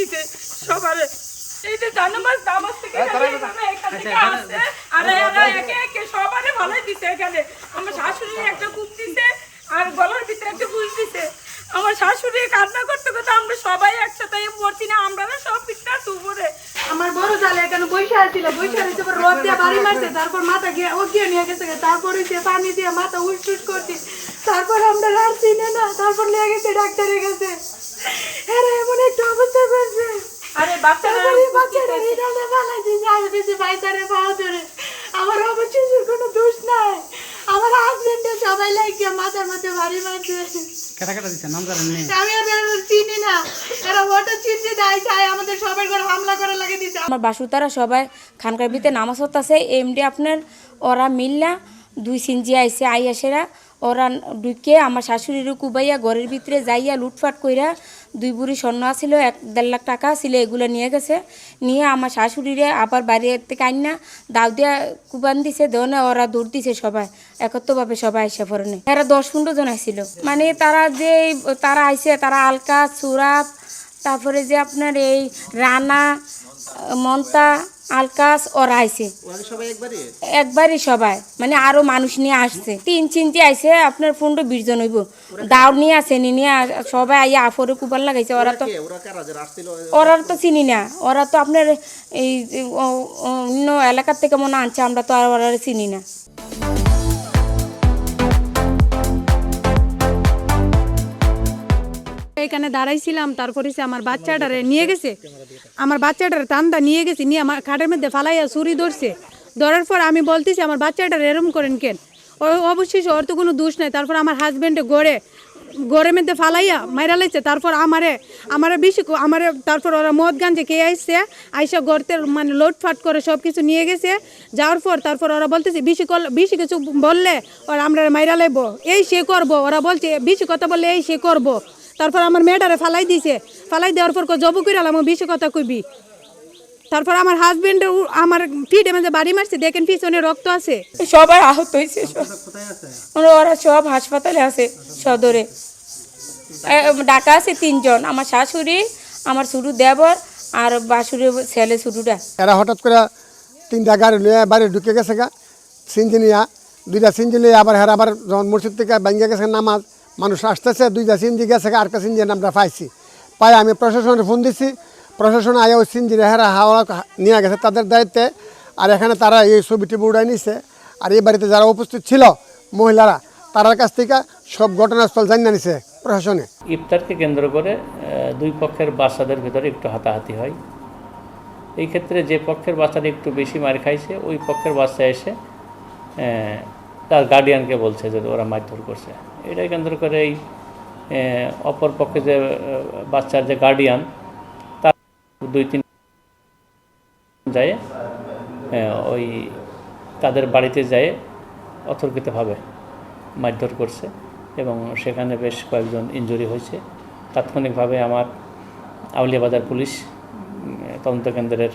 দিছে সবারে। এই যে জানামাজ দামাজ থেকে এখান থেকে আসছে আর এরা একে একে সবারে ভালোই দিছে। এখানে আমার শাশুড়ি একটা কূপ দিছে আর গলার ভিতরে একটা ফুল দিছে। আমার শাশুড়ি কান্না করতে করতে আমরা সবাই একসাথে পড়ছি না, আমরা সব পিঠটা উপরে। আমার বড় জালে এখানে বৈশা ছিল, বৈশা রয়েছে রোদ দিয়ে বাড়ি মারছে, তারপর মাথা গিয়ে ও গিয়ে নিয়ে গেছে, তারপর পানি দিয়ে মাথা উল্টুট করছি, তারপর আমরা আর চিনে না, তারপর নিয়ে গেছে ডাক্তারের কাছে। এরা এমন একটা অবস্থা করছে। আরে বাচ্চারা আমার অবশ্যই কোনো দোষ নাই, আমার হাজবেন্ডের সবাই লাগিয়ে মাথার মধ্যে বাড়ি মারছে। আমি ওদের চিনি না, এরা ওটা চিনতে দেয় চাই আমাদের সবাই করে হামলা করে লাগে দিচ্ছে। আমার বাসুতারা সবাই খানকার ভিতরে নামাজ হতেছে এমডি আপনার ওরা মিললা 2 সিনজি আইসে আইয়াসেরা ওরা ঢুকে আমার শাশুড়ির কুবাইয়া ঘরের ভিতরে যাইয়া লুটফাট কইরা 2 বুড়ি স্বর্ণ ছিল 1.5 লাখ টাকা ছিল, এগুলো নিয়ে গেছে। নিয়ে আমার শাশুড়িরে আবার বাড়ি থেকে আইনা দাও দিয়া কুবান দিছে, দেওয়া ওরা দৌড় দিছে সবাই একত্রভাবে সবাই আইসা পড়ে। এরা 10-15 জন আসছিল, মানে তারা আইসে, তারা আলকা সুরাব, তারপরে যে আপনার এই রানা মন্তা আলকাস ওরা আইসে একবারই সবাই, মানে আরো মানুষ নিয়ে আসছে। 3 চিনতে আইসে আপনার 15-20 জন হইব, দাও নিয়ে আসে নিয়ে সবাই আইয়া আফরে কুবার লাগাইছে। ওরা তো চিনি না, ওরা তো আপনার এই অন্য এলাকার থেকে মনে আনছে, আমরা তো আর ওরা চিনি না। এখানে দাঁড়াইছিলাম, তারপরে আমার বাচ্চাটারে নিয়ে গেছে, আমার বাচ্চাটারে টান্দা নিয়ে গেছে, নিয়ে আমার খাটের মধ্যে ফালাইয়া ছুরি ধরছে। ধরার পর আমি বলতেছি আমার বাচ্চাটারে এরম করেন কেন, ও অবশ্যই ওর তো কোনো দোষ নাই। তারপর আমার হাজব্যান্ডে গড়ের মধ্যে ফালাইয়া মাইরা লাইছে। তারপর আমারে বেশি তারপর ওরা মদ গাঞ্জে কে আইসছে, আইসা গড়তে মানে লোটফাট করে সব কিছু নিয়ে গেছে। যাওয়ার পর তারপর ওরা বলতেছে বেশি কিছু বললে ওরা আমরা মাইরা লাইবো, এই সে করবো। ওরা বলছে বেশি কথা বললে এই সে করবো। তারপর আমার মেয়েটারে ফালাই দিছে, ফালাই দেওয়ার পর জব কইরালাম বেশি কথা কইবি। তারপর আমার হাজবেন্ড আমার পিঠে মাঝে বাড়ি মারছে, দেখেন পিছনে রক্ত আছে। সবাই আহত হয়েছে, ওরা সব হাসপাতালে আছে সদরে। ঢাকা আছে 3 জন, আমার শাশুড়ি, আমার ছোট দেবর আর বাসুরের ছেলে ছোটটা। এরা হঠাৎ করে 3টা গাড়ি নিয়ে বাড়ি ঢুকে গেছে গা, সিঞ্জি নিয়া 2টা সিঞ্জি নিয়ে আবার হেরা আবার যখন মসজিদ থেকে ভেঙে গেছে নামাজ, মানুষ আসতেছে, 2টা সিঞ্জি গেছে, আর একটা সিঞ্জি আমরা পাইছি। পাই আমি প্রশাসনের ফোন দিছি, প্রশাসন আয়া ওই সিঞ্জি হেরা হাওড়া নিয়ে গেছে তাদের দায়িত্বে। আর এখানে তারা এই ছবিটি উড়াই নিছে। আর এই বাড়িতে যারা উপস্থিত ছিল মহিলারা, তার কাছ থেকে সব ঘটনাস্থল জানিয়ে নিছে প্রশাসনে। ইফতারকে কেন্দ্র করে 2 পক্ষের বাচ্চাদের ভিতরে একটু হাতাহাতি হয়। এই ক্ষেত্রে যে পক্ষের বাচ্চাটা একটু বেশি মার খাইছে, ওই পক্ষের বাচ্চা এসে তার গার্ডিয়ানকে বলছে যে ওরা মারধর করছে। এটাই কেন্দ্র করে এই অপর পক্ষে যে বাচ্চার যে গার্ডিয়ান, তার 2-3 যায় ওই তাদের বাড়িতে যায় অতর্কিতভাবে মারধর করছে এবং সেখানে বেশ কয়েকজন ইনজুরি হয়েছে। তাৎক্ষণিকভাবে আমার আউলিয়াবাজার পুলিশ তদন্ত কেন্দ্রের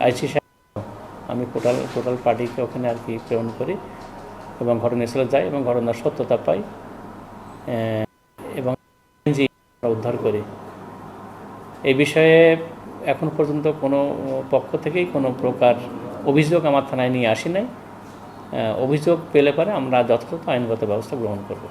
আইসি সাহেব, আমি টোটাল পার্টিকে ওখানে আর কি প্রেরণ করি এবং ঘটনাস্থলে যাই এবং ঘটনার সত্যতা পাই এবং উদ্ধার করি। এই বিষয়ে এখন পর্যন্ত কোনো পক্ষ থেকেই কোনো প্রকার অভিযোগ আমার থানায় নিয়ে আসি নাই। অভিযোগ পেলে পরে আমরা যথাযথ আইনগত ব্যবস্থা গ্রহণ করব।